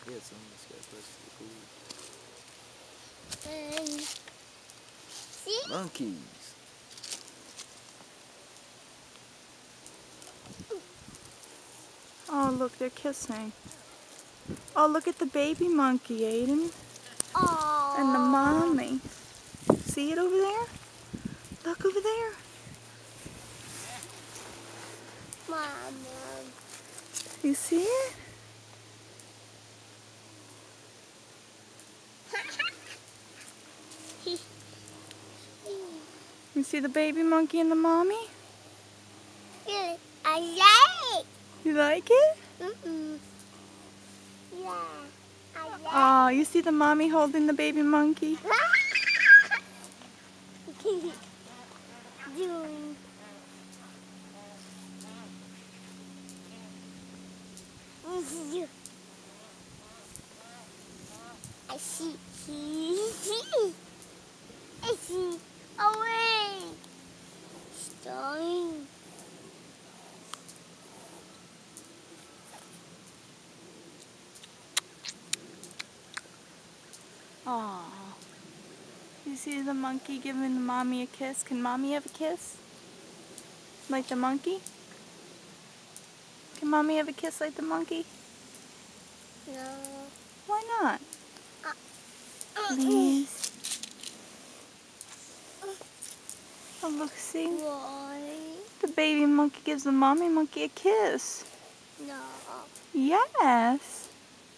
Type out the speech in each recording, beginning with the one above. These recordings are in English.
Yeah, it's almost got close to the pool. And see? Monkeys. Oh, look, they're kissing. Oh, look at the baby monkey, Aiden. Aww. And the mommy. See it over there? Look over there. Mama. You see it? You see the baby monkey and the mommy? I like it. You like it? Mm-mm. Yeah, I like Oh, you see the mommy holding the baby monkey? Doing. I see. I see. Away. Stone. Oh. You see the monkey giving the mommy a kiss? Can mommy have a kiss? Like the monkey? Can mommy have a kiss like the monkey? No. Why not? Please. Oh, look, see? Why? The baby monkey gives the mommy monkey a kiss. No. Yes.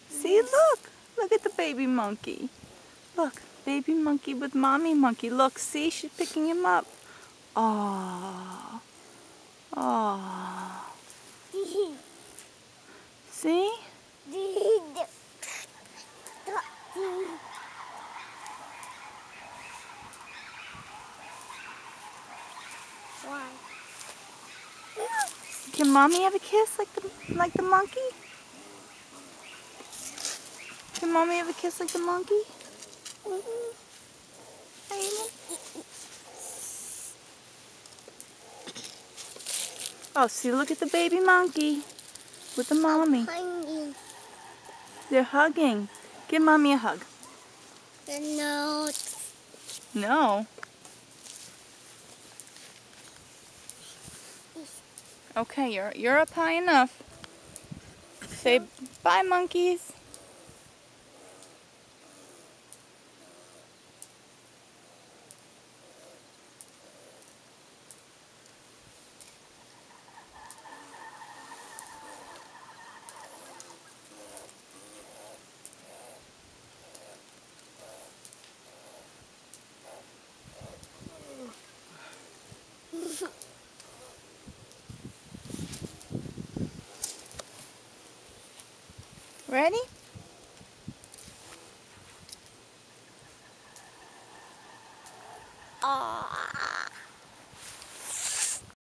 See, look. Look at the baby monkey. Look, baby monkey with mommy monkey. Look, see, she's picking him up. Aww. Aww. See? Why? Can mommy have a kiss like the monkey? Can mommy have a kiss like the monkey? Aiden? Oh, see, look at the baby monkey with the mommy. Hungry. They're hugging. Give mommy a hug. No. No. Okay, you're up high enough. Say bye, monkeys. Ready? Aww.